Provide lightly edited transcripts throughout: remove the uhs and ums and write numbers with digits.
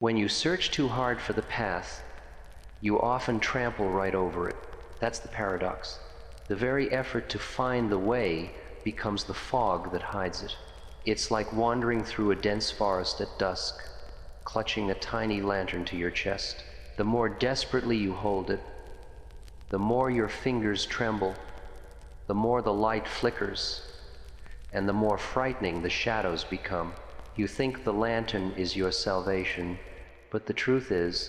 When you search too hard for the path, you often trample right over it. That's the paradox. The very effort to find the way becomes the fog that hides it. It's like wandering through a dense forest at dusk, clutching a tiny lantern to your chest. The more desperately you hold it, the more your fingers tremble, the more the light flickers, and the more frightening the shadows become. You think the lantern is your salvation, but the truth is,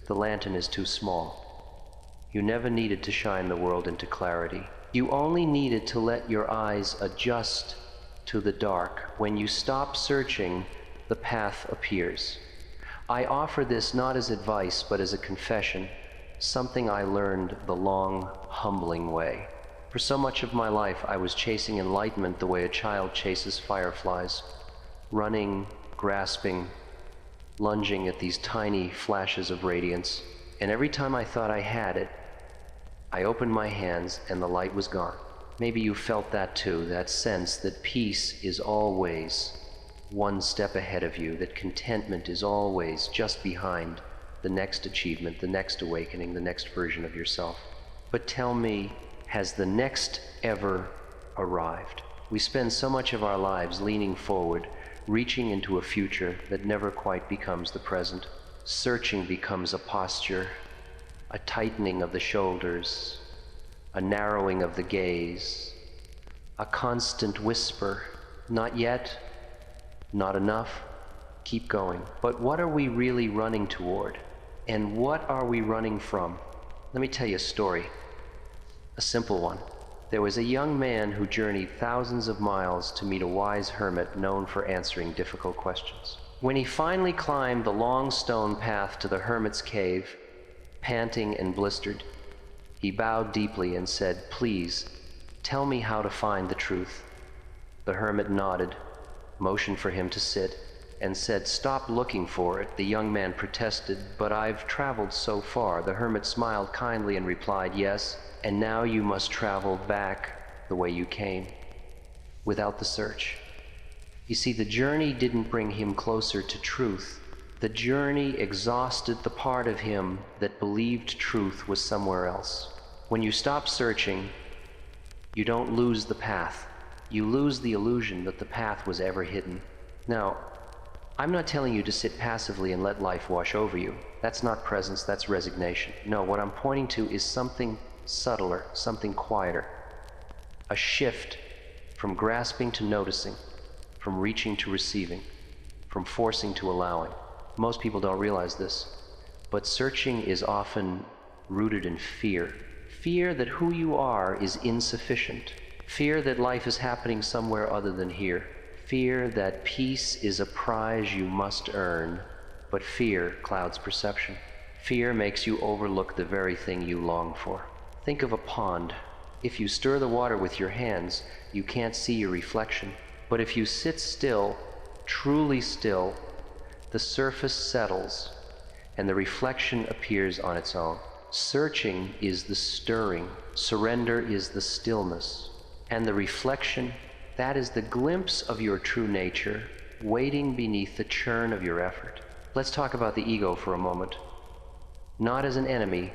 the lantern is too small. You never needed to shine the world into clarity. You only needed to let your eyes adjust to the dark. When you stop searching, the path appears. I offer this not as advice, but as a confession, something I learned the long, humbling way. For so much of my life, I was chasing enlightenment the way a child chases fireflies, running, grasping, lunging at these tiny flashes of radiance. And every time I thought I had it, I opened my hands and the light was gone. Maybe you felt that too, that sense that peace is always one step ahead of you, that contentment is always just behind the next achievement, the next awakening, the next version of yourself. But tell me, has the next ever arrived? We spend so much of our lives leaning forward, reaching into a future that never quite becomes the present. Searching becomes a posture, a tightening of the shoulders, a narrowing of the gaze, a constant whisper, not yet, not enough, keep going. But what are we really running toward? And what are we running from? Let me tell you a story, a simple one. There was a young man who journeyed thousands of miles to meet a wise hermit known for answering difficult questions. When he finally climbed the long stone path to the hermit's cave, panting and blistered, he bowed deeply and said, "Please, tell me how to find the truth." The hermit nodded, motioned for him to sit, and said, "Stop looking for it." The young man protested, "But I've traveled so far." The hermit smiled kindly and replied, "Yes, and now you must travel back the way you came, without the search." You see, the journey didn't bring him closer to truth. The journey exhausted the part of him that believed truth was somewhere else. When you stop searching, you don't lose the path. You lose the illusion that the path was ever hidden. Now, I'm not telling you to sit passively and let life wash over you. That's not presence, that's resignation. No, what I'm pointing to is something subtler, something quieter. A shift from grasping to noticing, from reaching to receiving, from forcing to allowing. Most people don't realize this, but searching is often rooted in fear. Fear that who you are is insufficient. Fear that life is happening somewhere other than here. Fear that peace is a prize you must earn, but fear clouds perception. Fear makes you overlook the very thing you long for. Think of a pond. If you stir the water with your hands, you can't see your reflection. But if you sit still, truly still, the surface settles and the reflection appears on its own. Searching is the stirring, surrender is the stillness, and the reflection, that is the glimpse of your true nature, waiting beneath the churn of your effort. Let's talk about the ego for a moment. Not as an enemy,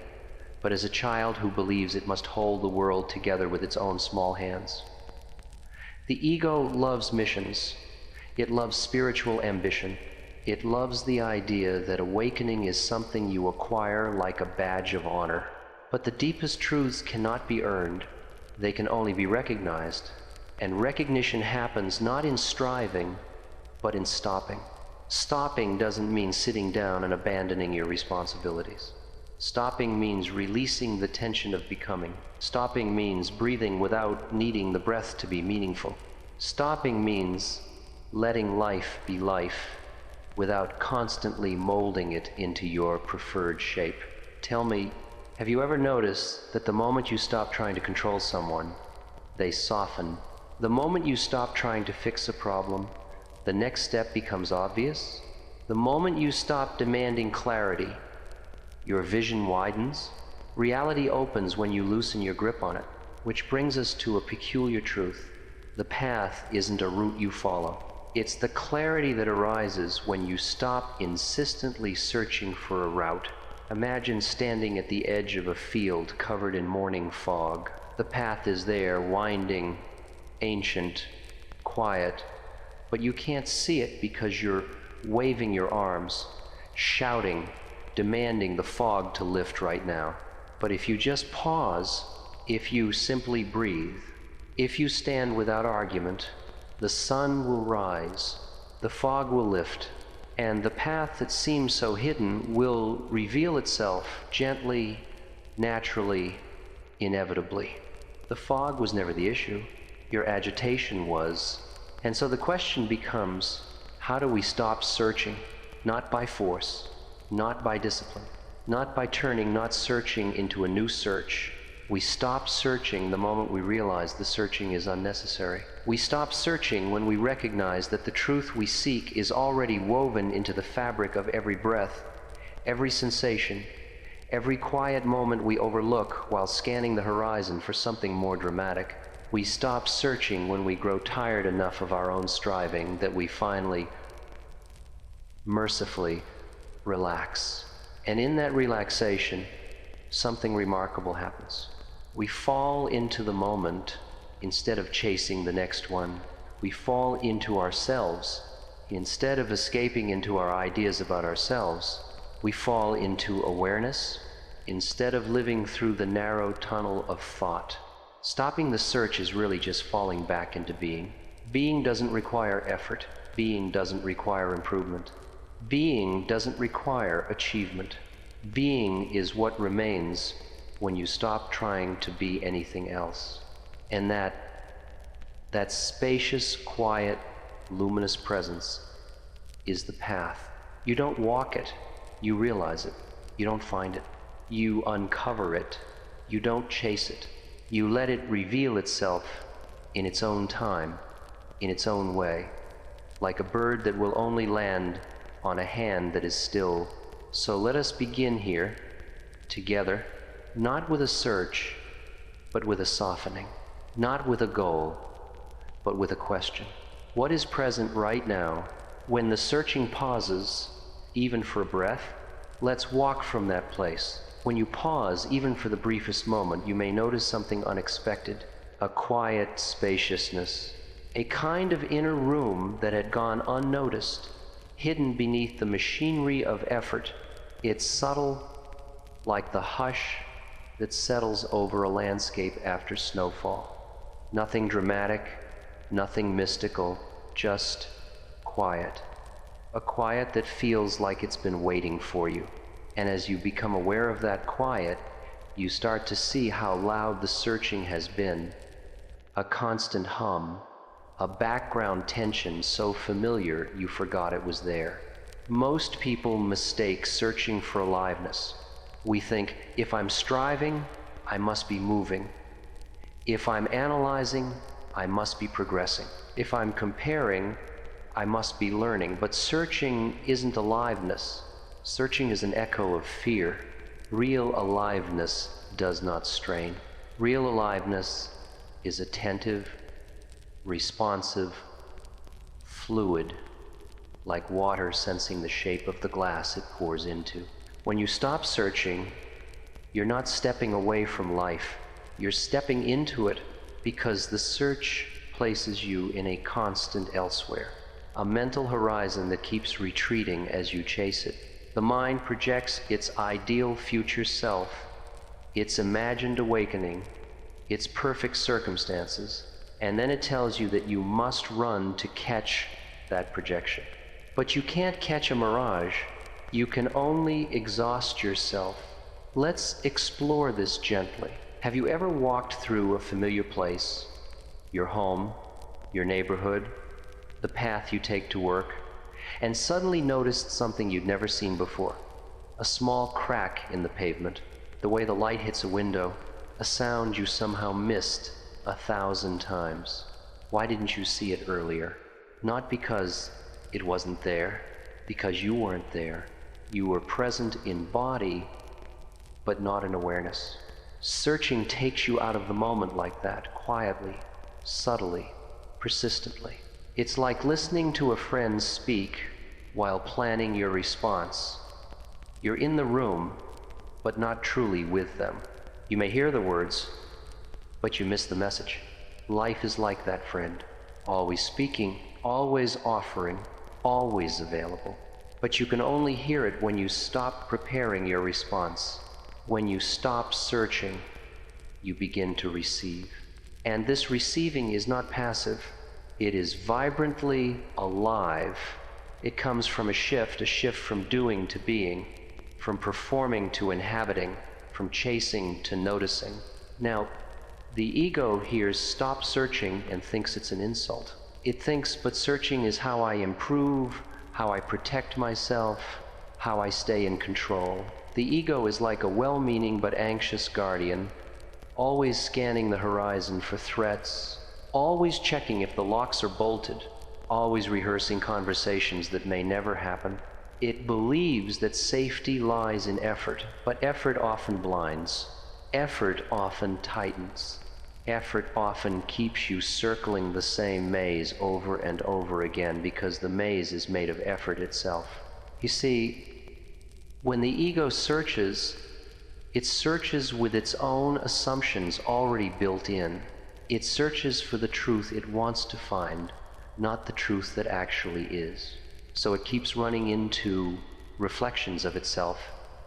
but as a child who believes it must hold the world together with its own small hands. The ego loves missions. It loves spiritual ambition. It loves the idea that awakening is something you acquire like a badge of honor. But the deepest truths cannot be earned. They can only be recognized. And recognition happens not in striving, but in stopping. Stopping doesn't mean sitting down and abandoning your responsibilities. Stopping means releasing the tension of becoming. Stopping means breathing without needing the breath to be meaningful. Stopping means letting life be life without constantly molding it into your preferred shape. Tell me, have you ever noticed that the moment you stop trying to control someone, they soften? The moment you stop trying to fix a problem, the next step becomes obvious. The moment you stop demanding clarity, your vision widens. Reality opens when you loosen your grip on it, which brings us to a peculiar truth. The path isn't a route you follow. It's the clarity that arises when you stop insistently searching for a route. Imagine standing at the edge of a field covered in morning fog. The path is there, winding, ancient, quiet, but you can't see it because you're waving your arms, shouting, demanding the fog to lift right now. But if you just pause, if you simply breathe, if you stand without argument, the sun will rise, the fog will lift, and the path that seems so hidden will reveal itself gently, naturally, inevitably. The fog was never the issue. Your agitation was. And so the question becomes, how do we stop searching? Not by force, not by discipline, not by turning, not searching into a new search. We stop searching the moment we realize the searching is unnecessary. We stop searching when we recognize that the truth we seek is already woven into the fabric of every breath, every sensation, every quiet moment we overlook while scanning the horizon for something more dramatic. We stop searching when we grow tired enough of our own striving that we finally, mercifully, relax. And in that relaxation, something remarkable happens. We fall into the moment instead of chasing the next one. We fall into ourselves. Instead of escaping into our ideas about ourselves, we fall into awareness instead of living through the narrow tunnel of thought. Stopping the search is really just falling back into being. Being doesn't require effort. Being doesn't require improvement. Being doesn't require achievement. Being is what remains when you stop trying to be anything else. And that spacious, quiet, luminous presence is the path. You don't walk it, you realize it. You don't find it. You uncover it. You don't chase it. You let it reveal itself in its own time, in its own way, like a bird that will only land on a hand that is still. So let us begin here, together, not with a search, but with a softening, not with a goal, but with a question. What is present right now? When the searching pauses, even for a breath, let's walk from that place. When you pause, even for the briefest moment, you may notice something unexpected, a quiet spaciousness, a kind of inner room that had gone unnoticed, hidden beneath the machinery of effort. It's subtle, like the hush that settles over a landscape after snowfall. Nothing dramatic, nothing mystical, just quiet. A quiet that feels like it's been waiting for you. And as you become aware of that quiet, you start to see how loud the searching has been. A constant hum, a background tension so familiar you forgot it was there. Most people mistake searching for aliveness. We think, if I'm striving, I must be moving. If I'm analyzing, I must be progressing. If I'm comparing, I must be learning. But searching isn't aliveness. Searching is an echo of fear. Real aliveness does not strain. Real aliveness is attentive, responsive, fluid, like water sensing the shape of the glass it pours into. When you stop searching, you're not stepping away from life. You're stepping into it because the search places you in a constant elsewhere, a mental horizon that keeps retreating as you chase it. The mind projects its ideal future self, its imagined awakening, its perfect circumstances, and then it tells you that you must run to catch that projection. But you can't catch a mirage. You can only exhaust yourself. Let's explore this gently. Have you ever walked through a familiar place, your home, your neighborhood, the path you take to work, and suddenly noticed something you'd never seen before? A small crack in the pavement, the way the light hits a window, a sound you somehow missed 1,000 times. Why didn't you see it earlier? Not because it wasn't there, because you weren't there. You were present in body, but not in awareness. Searching takes you out of the moment like that, quietly, subtly, persistently. It's like listening to a friend speak while planning your response. You're in the room, but not truly with them. You may hear the words, but you miss the message. Life is like that, friend. Always speaking, always offering, always available. But you can only hear it when you stop preparing your response. When you stop searching, you begin to receive. And this receiving is not passive. It is vibrantly alive. It comes from a shift from doing to being, from performing to inhabiting, from chasing to noticing. Now, the ego hears stop searching and thinks it's an insult. It thinks, but searching is how I improve, how I protect myself, how I stay in control. The ego is like a well-meaning but anxious guardian, always scanning the horizon for threats, always checking if the locks are bolted, always rehearsing conversations that may never happen. It believes that safety lies in effort, but effort often blinds. Effort often tightens. Effort often keeps you circling the same maze over and over again because the maze is made of effort itself. You see, when the ego searches, it searches with its own assumptions already built in. It searches for the truth it wants to find, not the truth that actually is. So it keeps running into reflections of itself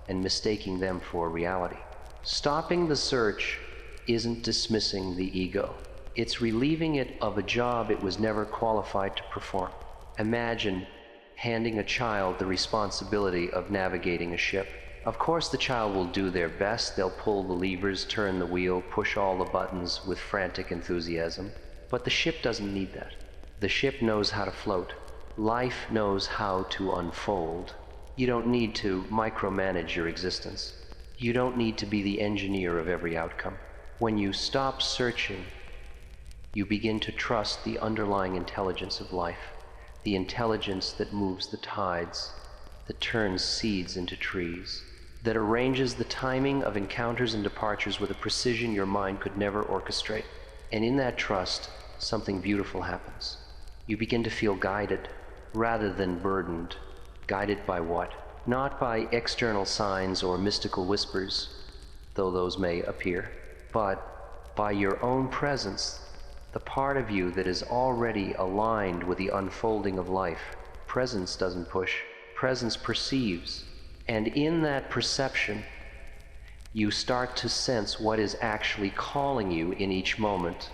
and mistaking them for reality. Stopping the search isn't dismissing the ego. It's relieving it of a job it was never qualified to perform. Imagine handing a child the responsibility of navigating a ship. Of course the child will do their best. They'll pull the levers, turn the wheel, push all the buttons with frantic enthusiasm. But the ship doesn't need that. The ship knows how to float. Life knows how to unfold. You don't need to micromanage your existence. You don't need to be the engineer of every outcome. When you stop searching, you begin to trust the underlying intelligence of life, the intelligence that moves the tides, that turns seeds into trees, that arranges the timing of encounters and departures with a precision your mind could never orchestrate. And in that trust, something beautiful happens. You begin to feel guided rather than burdened. Guided by what? Not by external signs or mystical whispers, though those may appear, but by your own presence, the part of you that is already aligned with the unfolding of life. Presence doesn't push, presence perceives. And in that perception, you start to sense what is actually calling you in each moment,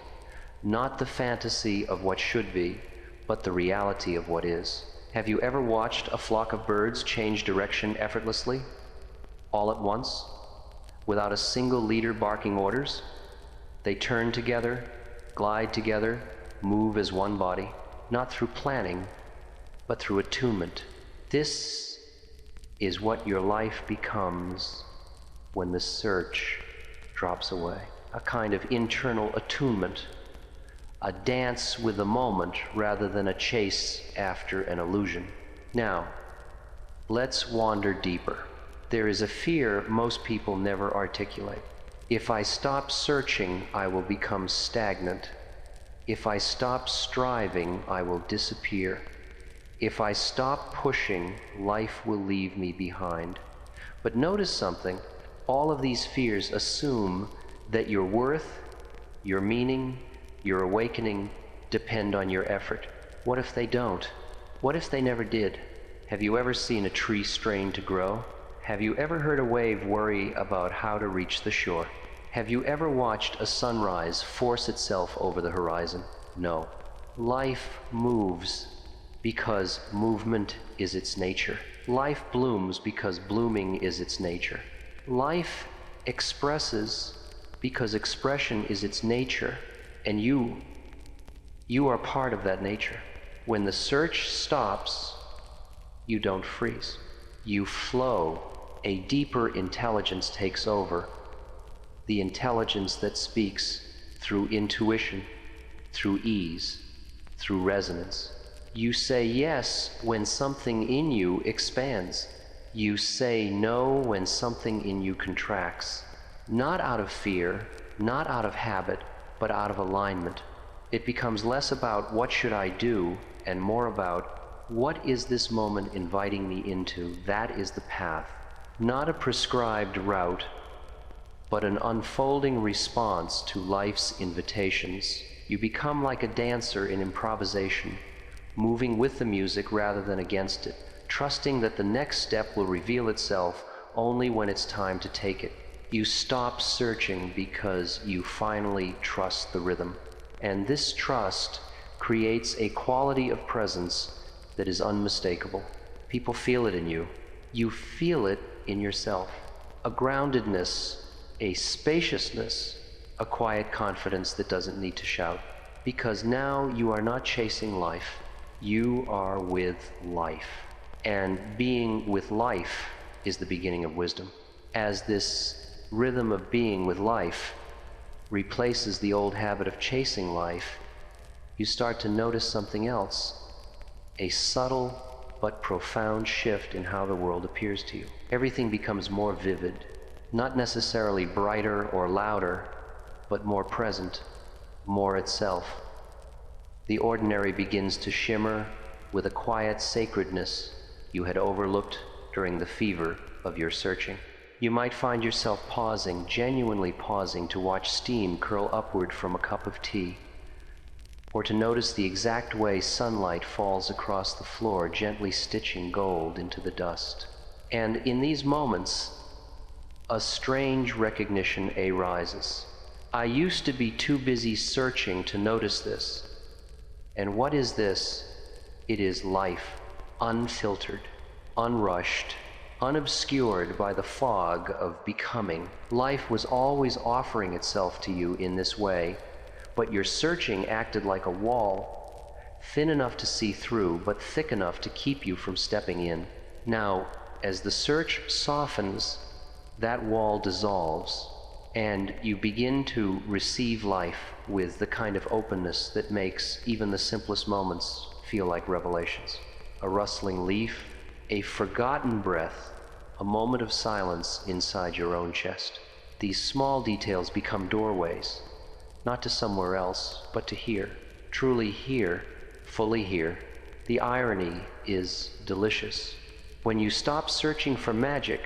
not the fantasy of what should be, but the reality of what is. Have you ever watched a flock of birds change direction effortlessly, all at once, without a single leader barking orders? They turn together, glide together, move as one body, not through planning, but through attunement. This is what your life becomes when the search drops away. A kind of internal attunement, a dance with the moment rather than a chase after an illusion. Now, let's wander deeper. There is a fear most people never articulate. If I stop searching, I will become stagnant. If I stop striving, I will disappear. If I stop pushing, life will leave me behind. But notice something. All of these fears assume that your worth, your meaning, your awakening depend on your effort. What if they don't? What if they never did? Have you ever seen a tree strain to grow? Have you ever heard a wave worry about how to reach the shore? Have you ever watched a sunrise force itself over the horizon? No. Life moves because movement is its nature. Life blooms because blooming is its nature. Life expresses because expression is its nature, and you are part of that nature. When the search stops, you don't freeze. You flow. A deeper intelligence takes over. The intelligence that speaks through intuition, through ease, through resonance. You say yes when something in you expands. You say no when something in you contracts. Not out of fear, not out of habit, but out of alignment. It becomes less about what should I do and more about what is this moment inviting me into. That is the path. Not a prescribed route, but an unfolding response to life's invitations. You become like a dancer in improvisation, moving with the music rather than against it, trusting that the next step will reveal itself only when it's time to take it. You stop searching because you finally trust the rhythm. And this trust creates a quality of presence that is unmistakable. People feel it in you. You feel it in yourself. A groundedness, a spaciousness, a quiet confidence that doesn't need to shout. Because now you are not chasing life, you are with life. And being with life is the beginning of wisdom. As this rhythm of being with life replaces the old habit of chasing life, you start to notice something else, a subtle but profound shift in how the world appears to you. Everything becomes more vivid, not necessarily brighter or louder, but more present, more itself. The ordinary begins to shimmer with a quiet sacredness you had overlooked during the fever of your searching. You might find yourself pausing, genuinely pausing, to watch steam curl upward from a cup of tea, or to notice the exact way sunlight falls across the floor, gently stitching gold into the dust. And in these moments, a strange recognition arises. I used to be too busy searching to notice this. And what is this? It is life, unfiltered, unrushed, unobscured by the fog of becoming. Life was always offering itself to you in this way, but your searching acted like a wall, thin enough to see through, but thick enough to keep you from stepping in. Now, as the search softens, that wall dissolves, and you begin to receive life with the kind of openness that makes even the simplest moments feel like revelations. A rustling leaf, a forgotten breath, a moment of silence inside your own chest. These small details become doorways, not to somewhere else, but to here. Truly here, fully here. The irony is delicious. When you stop searching for magic,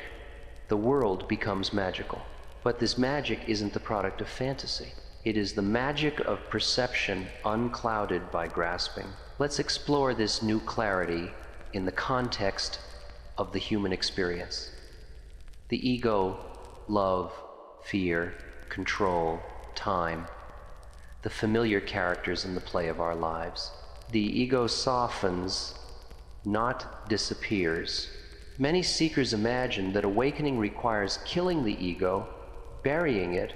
the world becomes magical. But this magic isn't the product of fantasy. It is the magic of perception unclouded by grasping. Let's explore this new clarity in the context of the human experience. The ego, love, fear, control, time, the familiar characters in the play of our lives. The ego softens, not disappears. Many seekers imagine that awakening requires killing the ego, burying it,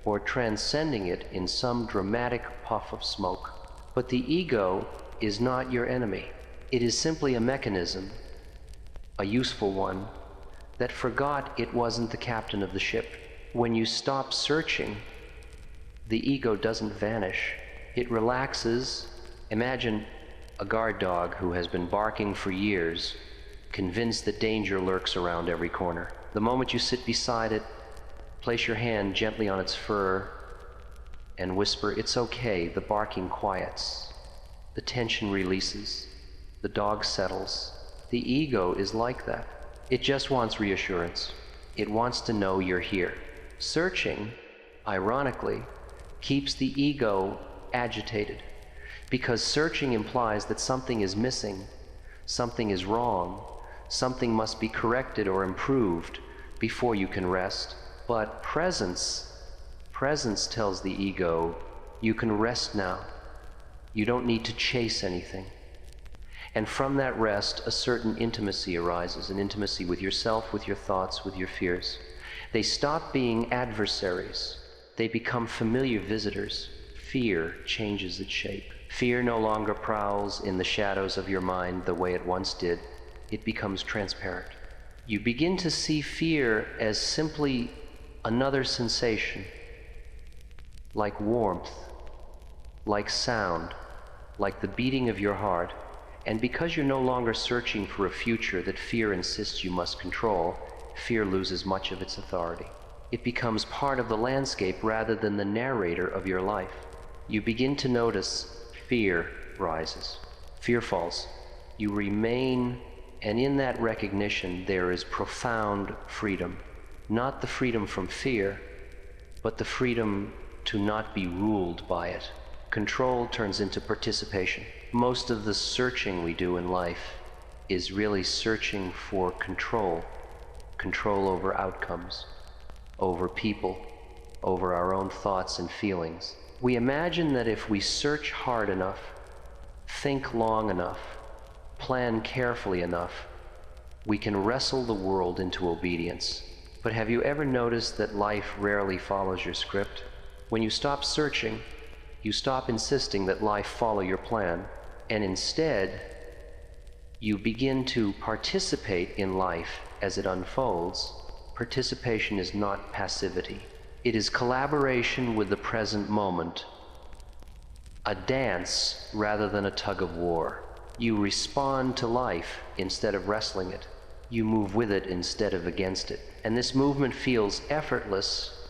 or transcending it in some dramatic puff of smoke. But the ego is not your enemy. It is simply a mechanism, a useful one, that forgot it wasn't the captain of the ship. When you stop searching, the ego doesn't vanish. It relaxes. Imagine a guard dog who has been barking for years, convinced that danger lurks around every corner. The moment you sit beside it, place your hand gently on its fur and whisper, "It's okay," the barking quiets. The tension releases. The dog settles. The ego is like that. It just wants reassurance. It wants to know you're here. Searching, ironically, keeps the ego agitated, because searching implies that something is missing, something is wrong, something must be corrected or improved before you can rest. But presence tells the ego, you can rest now. You don't need to chase anything. And from that rest, a certain intimacy arises, an intimacy with yourself, with your thoughts, with your fears. They stop being adversaries. They become familiar visitors. Fear changes its shape. Fear no longer prowls in the shadows of your mind the way it once did. It becomes transparent. You begin to see fear as simply another sensation, like warmth, like sound, like the beating of your heart. And because you're no longer searching for a future that fear insists you must control, fear loses much of its authority. It becomes part of the landscape rather than the narrator of your life. you begin to notice fear rises. Fear falls. You remain, and in that recognition there is profound freedom. Not the freedom from fear, but the freedom to not be ruled by it. Control turns into participation. Most of the searching we do in life is really searching for control. Control over outcomes, over people, over our own thoughts and feelings. We imagine that if we search hard enough, think long enough, plan carefully enough, we can wrestle the world into obedience. But have you ever noticed that life rarely follows your script? When you stop searching, you stop insisting that life follow your plan, and instead, you begin to participate in life as it unfolds. Participation is not passivity. It is collaboration with the present moment, a dance rather than a tug of war. You respond to life instead of wrestling it. You move with it instead of against it. And this movement feels effortless,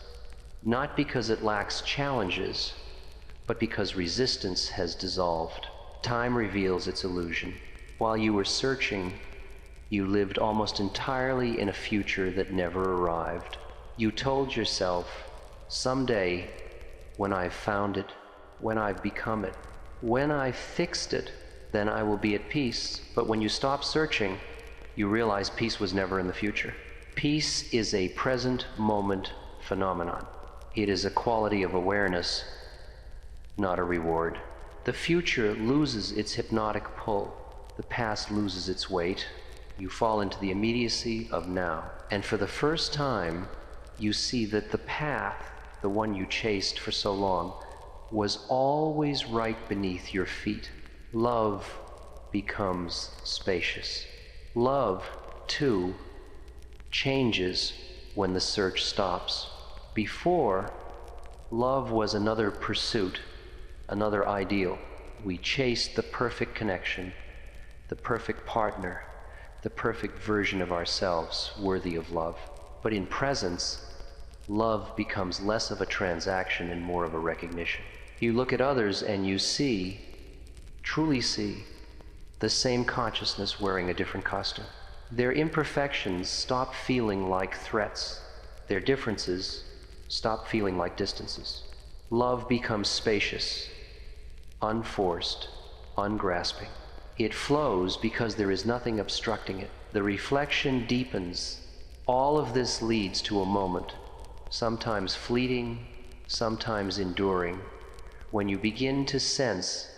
not because it lacks challenges, but because resistance has dissolved. Time reveals its illusion. While you were searching, you lived almost entirely in a future that never arrived. You told yourself, someday, when I've found it, when I've become it, when I've fixed it, then I will be at peace. But when you stop searching, you realize peace was never in the future. Peace is a present moment phenomenon. It is a quality of awareness, not a reward. The future loses its hypnotic pull. The past loses its weight. You fall into the immediacy of now. And for the first time, you see that the path, the one you chased for so long, was always right beneath your feet. Love becomes spacious. Love, too, changes when the search stops. Before, love was another pursuit, another ideal. We chased the perfect connection, the perfect partner, the perfect version of ourselves worthy of love. But in presence, love becomes less of a transaction and more of a recognition. You look at others and you see, truly see, the same consciousness wearing a different costume. Their imperfections stop feeling like threats. Their differences stop feeling like distances. Love becomes spacious, unforced, ungrasping. It flows because there is nothing obstructing it. The reflection deepens. All of this leads to a moment, sometimes fleeting, sometimes enduring, when you begin to sense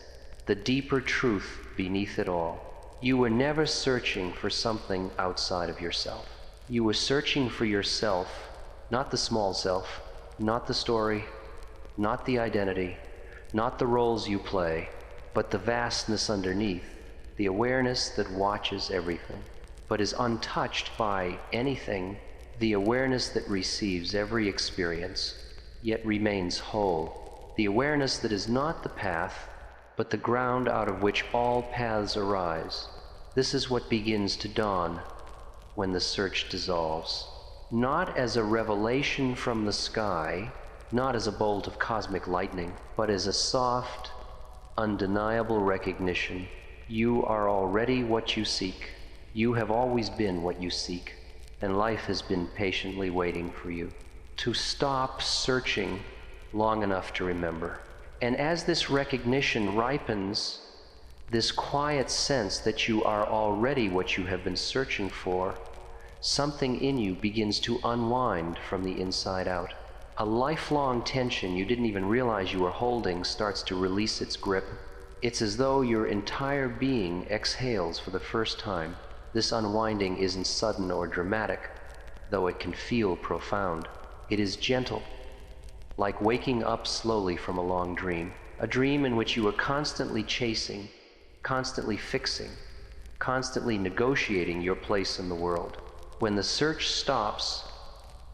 the deeper truth beneath it all. You were never searching for something outside of yourself. You were searching for yourself, not the small self, not the story, not the identity, not the roles you play, but the vastness underneath, the awareness that watches everything, but is untouched by anything, the awareness that receives every experience, yet remains whole, the awareness that is not the path, but the ground out of which all paths arise. This is what begins to dawn when the search dissolves. Not as a revelation from the sky, not as a bolt of cosmic lightning, but as a soft, undeniable recognition. You are already what you seek. You have always been what you seek, and life has been patiently waiting for you to stop searching long enough to remember. And as this recognition ripens, this quiet sense that you are already what you have been searching for, something in you begins to unwind from the inside out. A lifelong tension you didn't even realize you were holding starts to release its grip. It's as though your entire being exhales for the first time. This unwinding isn't sudden or dramatic, though it can feel profound. It is gentle, like waking up slowly from a long dream, a dream in which you are constantly chasing, constantly fixing, constantly negotiating your place in the world. When the search stops,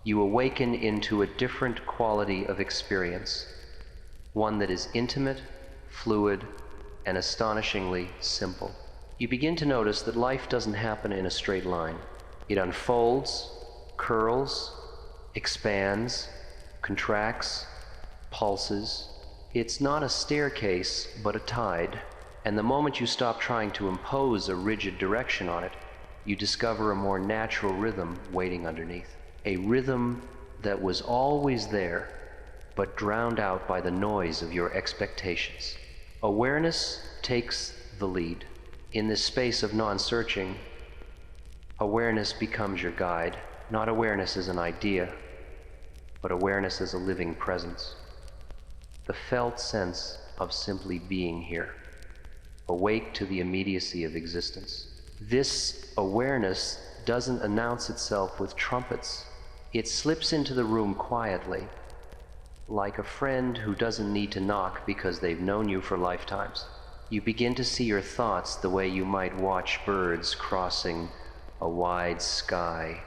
you awaken into a different quality of experience, one that is intimate, fluid, and astonishingly simple. You begin to notice that life doesn't happen in a straight line. It unfolds, curls, expands, contracts, pulses, It's not a staircase, but a tide, and the moment you stop trying to impose a rigid direction on it, you discover a more natural rhythm waiting underneath. A rhythm that was always there, but drowned out by the noise of your expectations. Awareness takes the lead. In this space of non-searching, awareness becomes your guide. Not awareness as an idea, but awareness as a living presence. The felt sense of simply being here, awake to the immediacy of existence. This awareness doesn't announce itself with trumpets. It slips into the room quietly, like a friend who doesn't need to knock because they've known you for lifetimes. You begin to see your thoughts the way you might watch birds crossing a wide sky,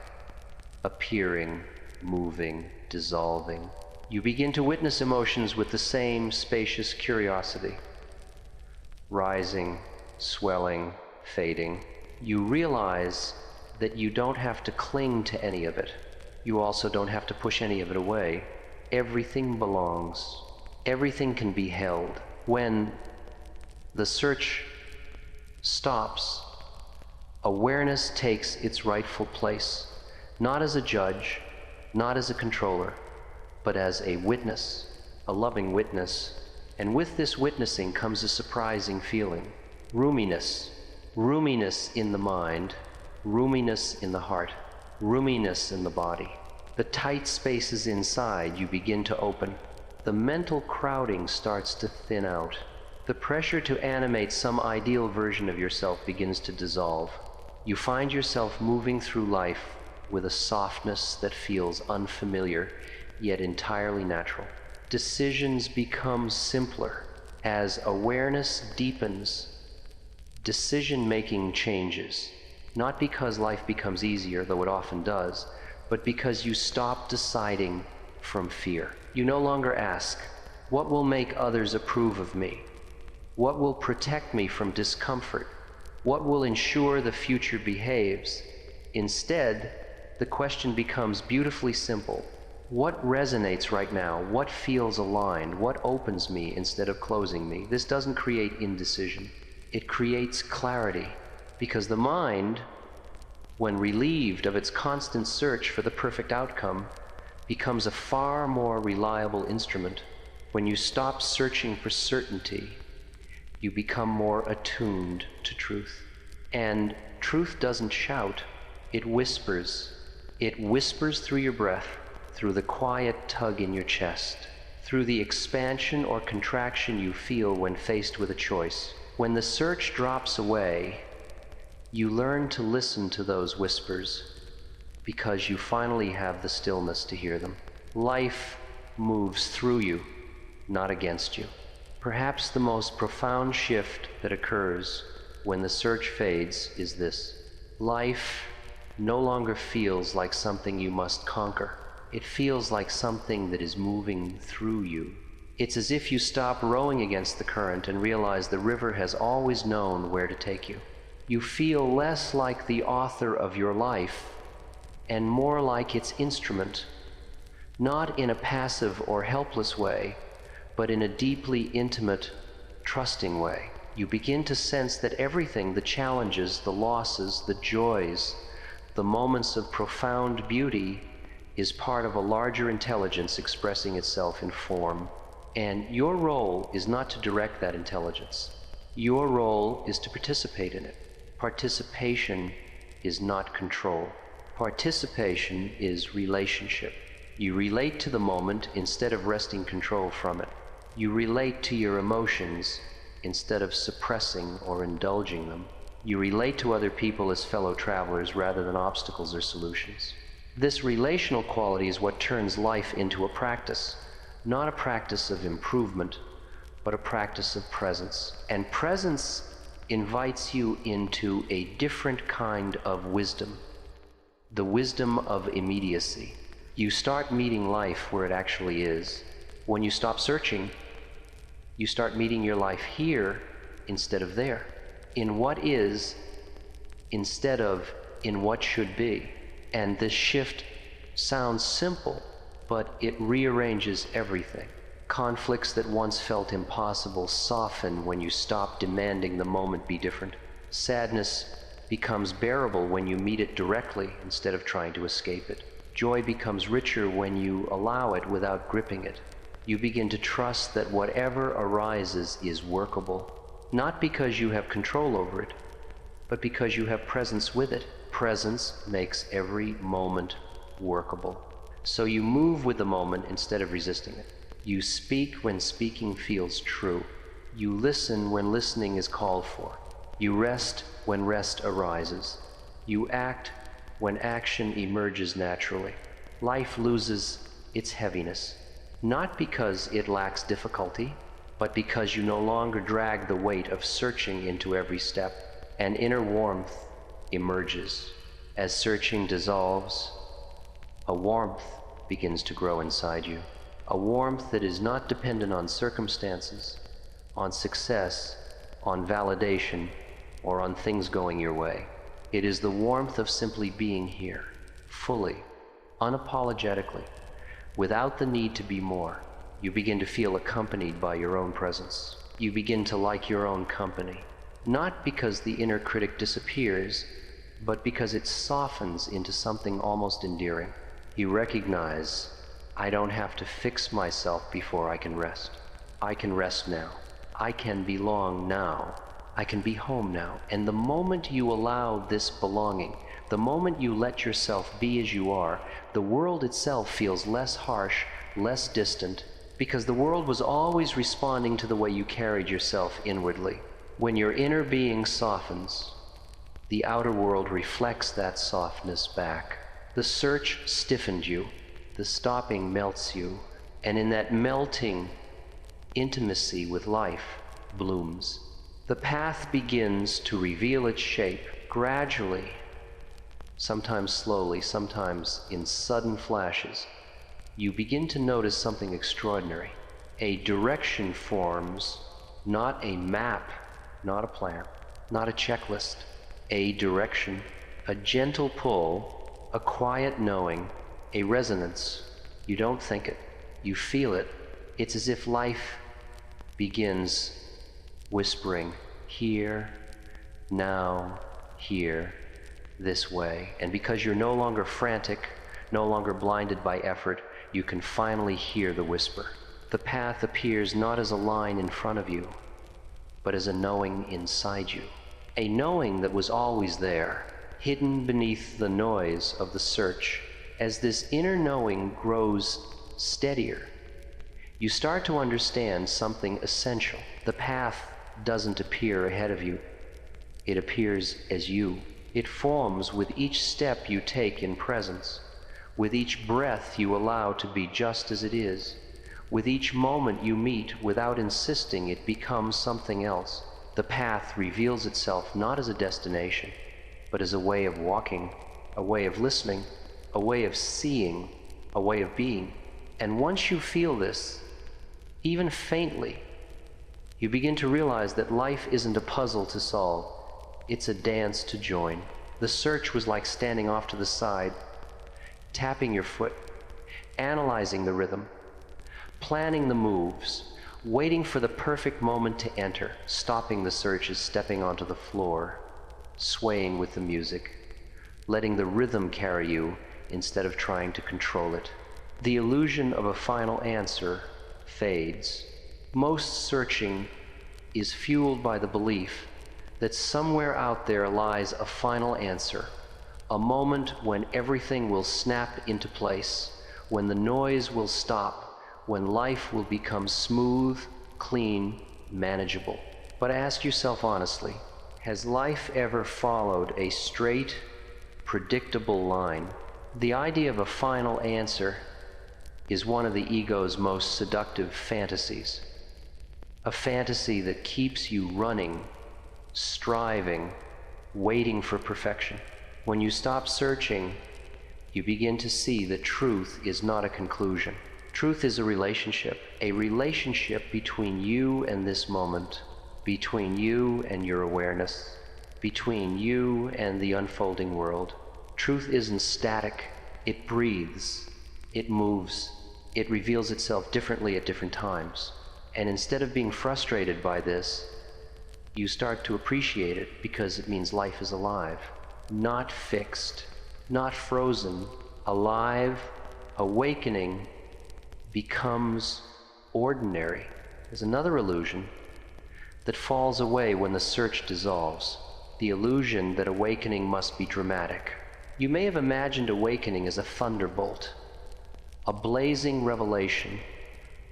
appearing, moving, dissolving. You begin to witness emotions with the same spacious curiosity, rising, swelling, fading. You realize that you don't have to cling to any of it. You also don't have to push any of it away. Everything belongs. Everything can be held. When the search stops, awareness takes its rightful place, not as a judge, not as a controller, but as a witness, a loving witness. And with this witnessing comes a surprising feeling. Roominess. Roominess in the mind, roominess in the heart, roominess in the body. The tight spaces inside you begin to open. The mental crowding starts to thin out. The pressure to animate some ideal version of yourself begins to dissolve. You find yourself moving through life with a softness that feels unfamiliar, yet entirely natural. Decisions become simpler. As awareness deepens, decision-making changes, not because life becomes easier, though it often does, but because you stop deciding from fear. You no longer ask, what will make others approve of me? What will protect me from discomfort? What will ensure the future behaves? Instead, the question becomes beautifully simple. What resonates right now? What feels aligned? What opens me instead of closing me? This doesn't create indecision. It creates clarity, because the mind, when relieved of its constant search for the perfect outcome, becomes a far more reliable instrument. When you stop searching for certainty, you become more attuned to truth. And truth doesn't shout, it whispers. It whispers through your breath, through the quiet tug in your chest, through the expansion or contraction you feel when faced with a choice. When the search drops away, you learn to listen to those whispers because you finally have the stillness to hear them. Life moves through you, not against you. Perhaps the most profound shift that occurs when the search fades is this. Life no longer feels like something you must conquer. It feels like something that is moving through you. It's as if you stop rowing against the current and realize the river has always known where to take you. You feel less like the author of your life and more like its instrument, not in a passive or helpless way, but in a deeply intimate, trusting way. You begin to sense that everything, the challenges, the losses, the joys, the moments of profound beauty, is part of a larger intelligence expressing itself in form. And your role is not to direct that intelligence. Your role is to participate in it. Participation is not control. Participation is relationship. You relate to the moment instead of wresting control from it. You relate to your emotions instead of suppressing or indulging them. You relate to other people as fellow travelers rather than obstacles or solutions. This relational quality is what turns life into a practice, not a practice of improvement, but a practice of presence. And presence invites you into a different kind of wisdom, the wisdom of immediacy. You start meeting life where it actually is. When you stop searching, you start meeting your life here instead of there, in what is instead of in what should be. And this shift sounds simple, but it rearranges everything. Conflicts that once felt impossible soften when you stop demanding the moment be different. Sadness becomes bearable when you meet it directly instead of trying to escape it. Joy becomes richer when you allow it without gripping it. You begin to trust that whatever arises is workable, not because you have control over it, but because you have presence with it. Presence makes every moment workable. So you move with the moment instead of resisting it. You speak when speaking feels true. You listen when listening is called for. You rest when rest arises. You act when action emerges naturally. Life loses its heaviness, not because it lacks difficulty, but because you no longer drag the weight of searching into every step. An inner warmth emerges. As searching dissolves, a warmth begins to grow inside you. A warmth that is not dependent on circumstances, on success, on validation, or on things going your way. It is the warmth of simply being here, fully, unapologetically, without the need to be more. You begin to feel accompanied by your own presence. You begin to like your own company, not because the inner critic disappears, but because it softens into something almost endearing. You recognize, I don't have to fix myself before I can rest. I can rest now. I can belong now. I can be home now. And the moment you allow this belonging, the moment you let yourself be as you are, the world itself feels less harsh, less distant, because the world was always responding to the way you carried yourself inwardly. When your inner being softens, the outer world reflects that softness back. The search stiffened you. The stopping melts you, and in that melting, intimacy with life blooms. The path begins to reveal its shape gradually, sometimes slowly, sometimes in sudden flashes. You begin to notice something extraordinary. A direction forms, not a map, not a plan, not a checklist. A direction, a gentle pull, a quiet knowing, a resonance. You don't think it, you feel it. It's as if life begins whispering, here, now, here, this way. And because you're no longer frantic, no longer blinded by effort, you can finally hear the whisper. The path appears not as a line in front of you, but as a knowing inside you. A knowing that was always there, hidden beneath the noise of the search. As this inner knowing grows steadier, you start to understand something essential. The path doesn't appear ahead of you. It appears as you. It forms with each step you take in presence, with each breath you allow to be just as it is. With each moment you meet without insisting, it becomes something else. The path reveals itself not as a destination, but as a way of walking, a way of listening, a way of seeing, a way of being. And once you feel this, even faintly, you begin to realize that life isn't a puzzle to solve, it's a dance to join. The search was like standing off to the side, tapping your foot, analyzing the rhythm, planning the moves, waiting for the perfect moment to enter. Stopping the search is stepping onto the floor, swaying with the music, letting the rhythm carry you instead of trying to control it. The illusion of a final answer fades. Most searching is fueled by the belief that somewhere out there lies a final answer, a moment when everything will snap into place, when the noise will stop, when life will become smooth, clean, manageable. But ask yourself honestly, has life ever followed a straight, predictable line? The idea of a final answer is one of the ego's most seductive fantasies. A fantasy that keeps you running, striving, waiting for perfection. When you stop searching, you begin to see that truth is not a conclusion. Truth is a relationship between you and this moment, between you and your awareness, between you and the unfolding world. Truth isn't static, it breathes, it moves, it reveals itself differently at different times. And instead of being frustrated by this, you start to appreciate it because it means life is alive, not fixed, not frozen, alive. Awakening becomes ordinary. There's another illusion that falls away when the search dissolves, the illusion that awakening must be dramatic. You may have imagined awakening as a thunderbolt, a blazing revelation,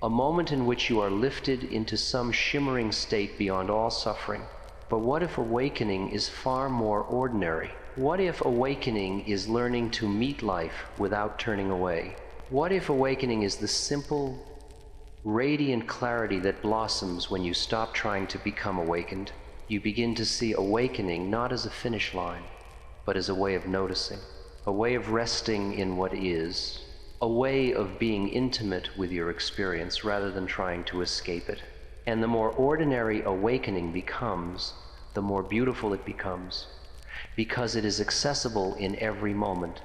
a moment in which you are lifted into some shimmering state beyond all suffering. But what if awakening is far more ordinary? What if awakening is learning to meet life without turning away? What if awakening is the simple, radiant clarity that blossoms when you stop trying to become awakened? You begin to see awakening not as a finish line, but as a way of noticing, a way of resting in what is, a way of being intimate with your experience rather than trying to escape it. And the more ordinary awakening becomes, the more beautiful it becomes, because it is accessible in every moment,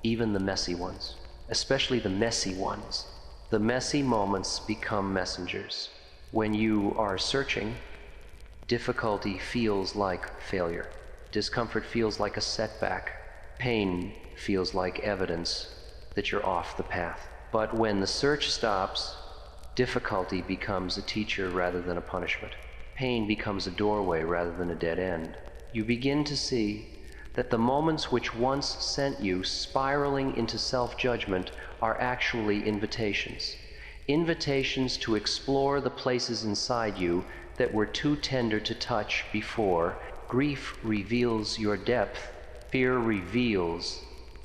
even the messy ones, especially the messy ones. The messy moments become messengers. When you are searching, difficulty feels like failure. Discomfort feels like a setback. Pain feels like evidence that you're off the path. But when the search stops, difficulty becomes a teacher rather than a punishment. Pain becomes a doorway rather than a dead end. You begin to see that the moments which once sent you spiraling into self-judgment are actually invitations. Invitations to explore the places inside you that were too tender to touch before. Grief reveals your depth. Fear reveals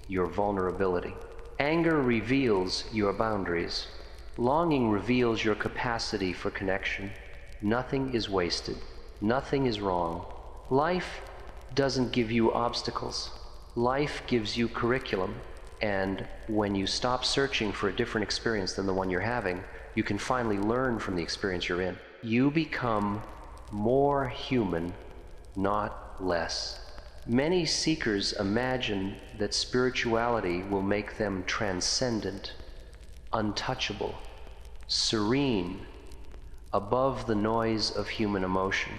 your vulnerability. Anger reveals your boundaries. Longing reveals your capacity for connection. Nothing is wasted. Nothing is wrong. Life doesn't give you obstacles. Life gives you curriculum. And when you stop searching for a different experience than the one you're having, you can finally learn from the experience you're in. You become more human, not less. Many seekers imagine that spirituality will make them transcendent, untouchable, serene, above the noise of human emotion.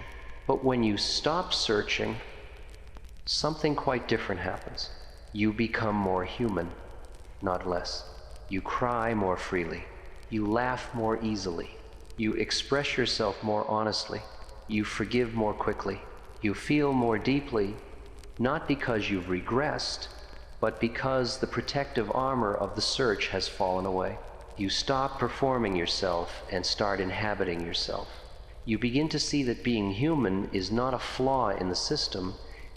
But when you stop searching, something quite different happens. You become more human, not less. You cry more freely. You laugh more easily. You express yourself more honestly. You forgive more quickly. You feel more deeply, not because you've regressed, but because the protective armor of the search has fallen away. You stop performing yourself and start inhabiting yourself. You begin to see that being human is not a flaw in the system,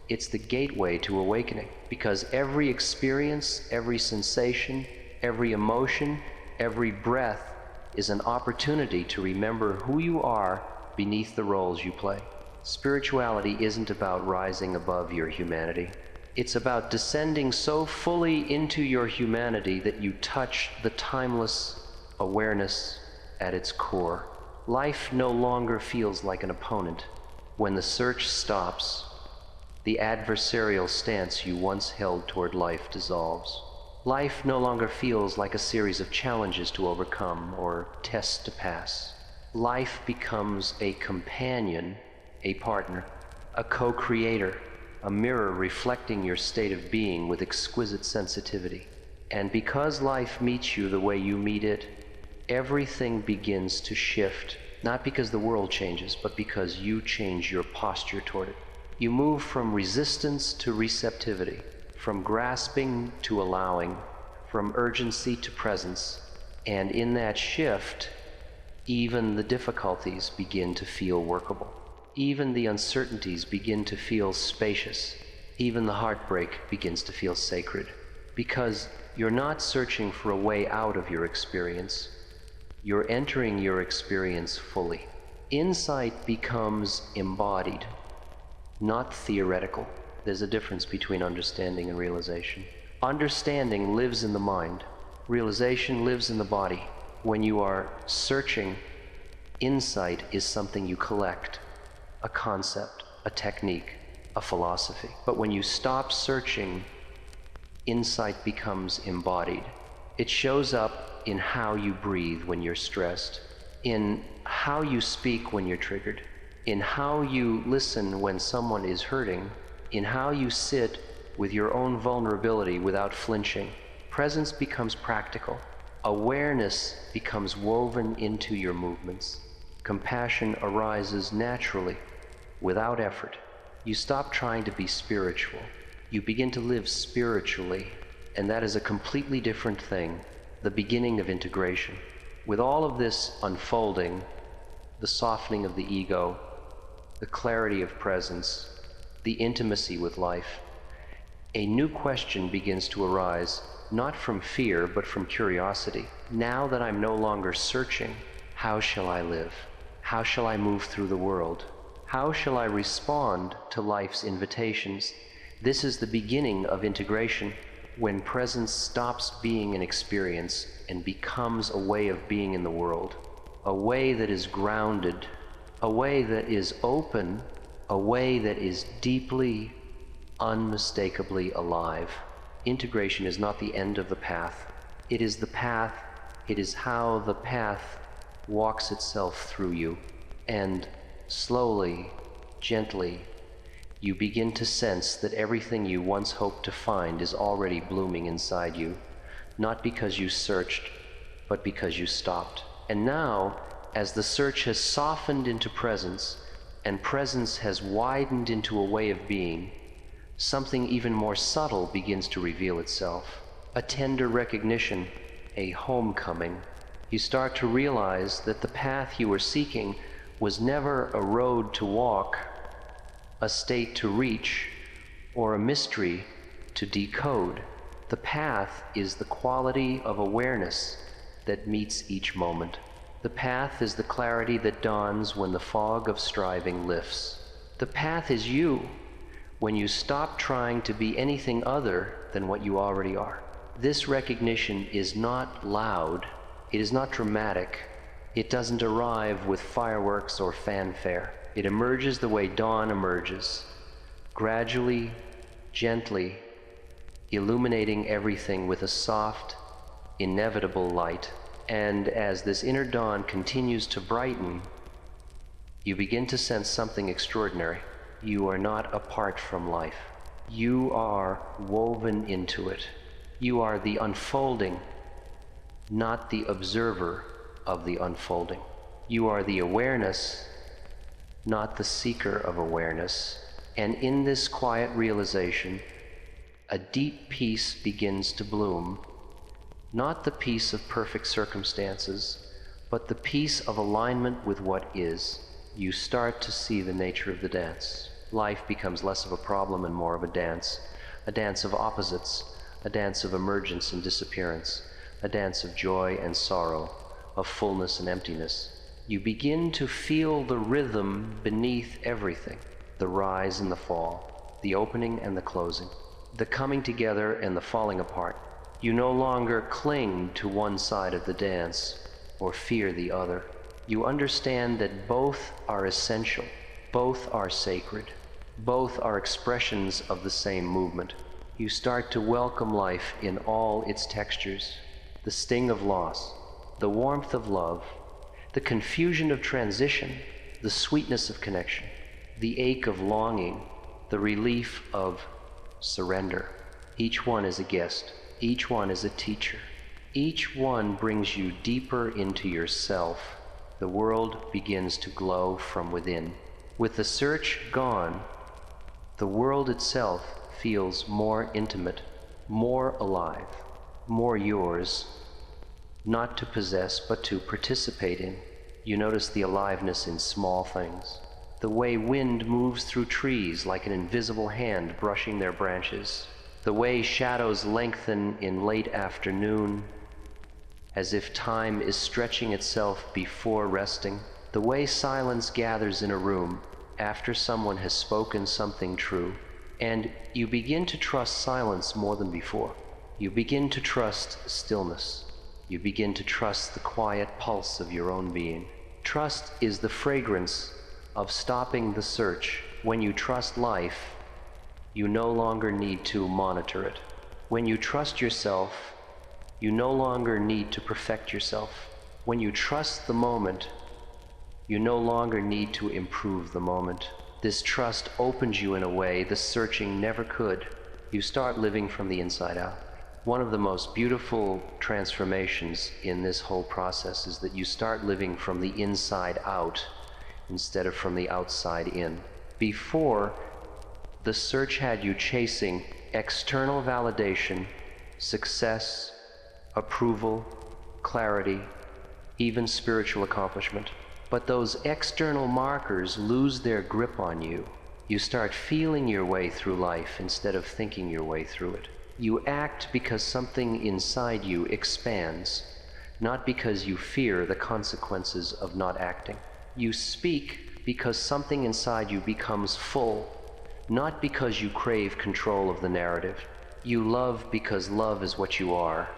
it's the gateway to awakening. Because every experience, every sensation, every emotion, every breath is an opportunity to remember who you are beneath the roles you play. Spirituality isn't about rising above your humanity. It's about descending so fully into your humanity that you touch the timeless awareness at its core. Life no longer feels like an opponent. When the search stops, the adversarial stance you once held toward life dissolves. Life no longer feels like a series of challenges to overcome or tests to pass. Life becomes a companion, a partner, a co-creator, a mirror reflecting your state of being with exquisite sensitivity. And because life meets you the way you meet it, everything begins to shift, not because the world changes, but because you change your posture toward it. You move from resistance to receptivity, from grasping to allowing, from urgency to presence. And in that shift, even the difficulties begin to feel workable. Even the uncertainties begin to feel spacious. Even the heartbreak begins to feel sacred. Because you're not searching for a way out of your experience. You're entering your experience fully. Insight becomes embodied, not theoretical. There's a difference between understanding and realization. Understanding lives in the mind. Realization lives in the body. When you are searching, insight is something you collect, a concept, a technique, a philosophy. But when you stop searching, insight becomes embodied. It shows up in how you breathe when you're stressed, in how you speak when you're triggered, in how you listen when someone is hurting, in how you sit with your own vulnerability without flinching. Presence becomes practical. Awareness becomes woven into your movements. Compassion arises naturally, without effort. You stop trying to be spiritual. You begin to live spiritually, and that is a completely different thing, the beginning of integration. With all of this unfolding, the softening of the ego, the clarity of presence, the intimacy with life, a new question begins to arise, not from fear, but from curiosity. Now that I'm no longer searching, how shall I live? How shall I move through the world? How shall I respond to life's invitations? This is the beginning of integration, when presence stops being an experience and becomes a way of being in the world, a way that is grounded, a way that is open, a way that is deeply, unmistakably alive. Integration is not the end of the path. It is the path. It is how the path walks itself through you. And slowly, gently, you begin to sense that everything you once hoped to find is already blooming inside you, not because you searched, but because you stopped. And now, as the search has softened into presence, and presence has widened into a way of being, something even more subtle begins to reveal itself. A tender recognition, a homecoming. You start to realize that the path you were seeking was never a road to walk, a state to reach, or a mystery to decode. The path is the quality of awareness that meets each moment. The path is the clarity that dawns when the fog of striving lifts. The path is you, when you stop trying to be anything other than what you already are. This recognition is not loud, it is not dramatic, it doesn't arrive with fireworks or fanfare. It emerges the way dawn emerges, gradually, gently, illuminating everything with a soft, inevitable light. And as this inner dawn continues to brighten, you begin to sense something extraordinary. You are not apart from life. You are woven into it. You are the unfolding, not the observer of the unfolding. You are the awareness, not the seeker of awareness. And in this quiet realization, a deep peace begins to bloom, not the peace of perfect circumstances, but the peace of alignment with what is. You start to see the nature of the dance. Life becomes less of a problem and more of a dance of opposites, a dance of emergence and disappearance, a dance of joy and sorrow, of fullness and emptiness. You begin to feel the rhythm beneath everything, the rise and the fall, the opening and the closing, the coming together and the falling apart. You no longer cling to one side of the dance or fear the other. You understand that both are essential, both are sacred, both are expressions of the same movement. You start to welcome life in all its textures, the sting of loss, the warmth of love, the confusion of transition, the sweetness of connection, the ache of longing, the relief of surrender. Each one is a guest. Each one is a teacher. Each one brings you deeper into yourself. The world begins to glow from within. With the search gone, the world itself feels more intimate, more alive, more yours, not to possess but to participate in. You notice the aliveness in small things. The way wind moves through trees like an invisible hand brushing their branches. The way shadows lengthen in late afternoon, as if time is stretching itself before resting. The way silence gathers in a room after someone has spoken something true, and you begin to trust silence more than before. You begin to trust stillness. You begin to trust the quiet pulse of your own being. Trust is the fragrance of stopping the search. When you trust life, you no longer need to monitor it. When you trust yourself, You no longer need to perfect yourself. When you trust the moment, you no longer need to improve the moment. This trust opens you in a way the searching never could. You start living from the inside out. One of the most beautiful transformations in this whole process is that you start living from the inside out instead of from the outside in. Before, the search had you chasing external validation, success, approval, clarity, even spiritual accomplishment. But those external markers lose their grip on you. You start feeling your way through life instead of thinking your way through it. You act because something inside you expands, not because you fear the consequences of not acting. You speak because something inside you becomes full, not because you crave control of the narrative. You love because love is what you are,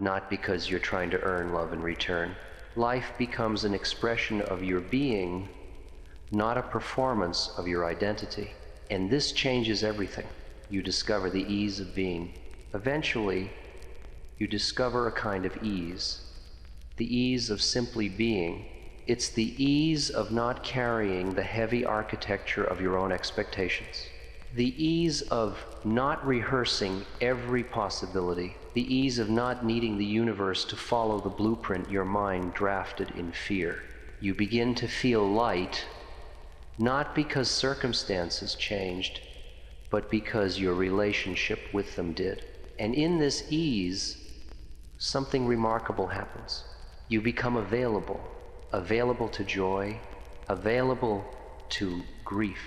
not because you're trying to earn love in return. Life becomes an expression of your being, not a performance of your identity. And this changes everything. You discover the ease of being. Eventually, you discover a kind of ease, the ease of simply being. It's the ease of not carrying the heavy architecture of your own expectations, the ease of not rehearsing every possibility, the ease of not needing the universe to follow the blueprint your mind drafted in fear. You begin to feel light, not because circumstances changed, but because your relationship with them did. And in this ease, something remarkable happens. You become available, available to joy, available to grief,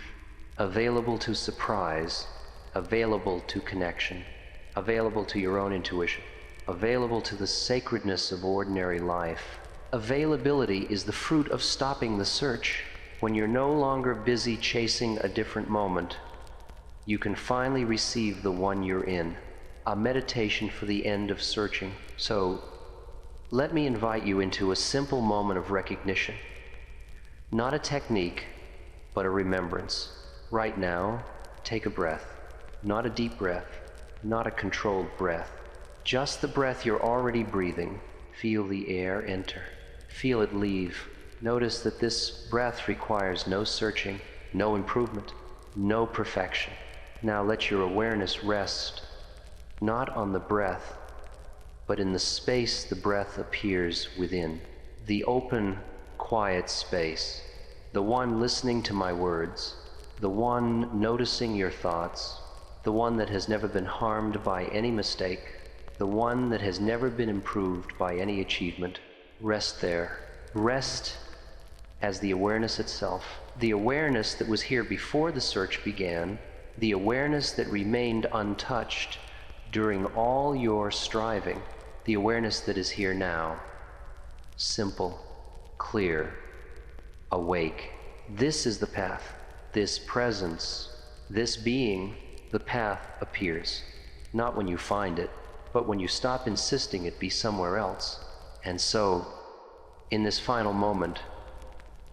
available to surprise, available to connection, available to your own intuition, available to the sacredness of ordinary life. Availability is the fruit of stopping the search. When you're no longer busy chasing a different moment, you can finally receive the one you're in, a meditation for the end of searching. So, let me invite you into a simple moment of recognition. Not a technique, but a remembrance. Right now, take a breath. Not a deep breath, not a controlled breath. Just the breath you're already breathing. Feel the air enter. Feel it leave. Notice that this breath requires no searching, no improvement, no perfection. Now let your awareness rest, not on the breath, but in the space the breath appears within. The open, quiet space. The one listening to my words. The one noticing your thoughts. The one that has never been harmed by any mistake. The one that has never been improved by any achievement. Rest there. Rest as the awareness itself. The awareness that was here before the search began. The awareness that remained untouched during all your striving. The awareness that is here now. Simple, clear, awake. This is the path. This presence, this being, the path appears. Not when you find it, but when you stop insisting it be somewhere else. And so, in this final moment,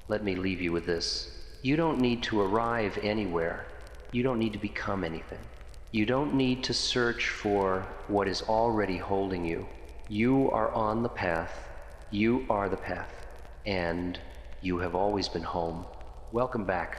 let me leave you with this. You don't need to arrive anywhere. You don't need to become anything. You don't need to search for what is already holding you. You are on the path. You are the path. And you have always been home. Welcome back.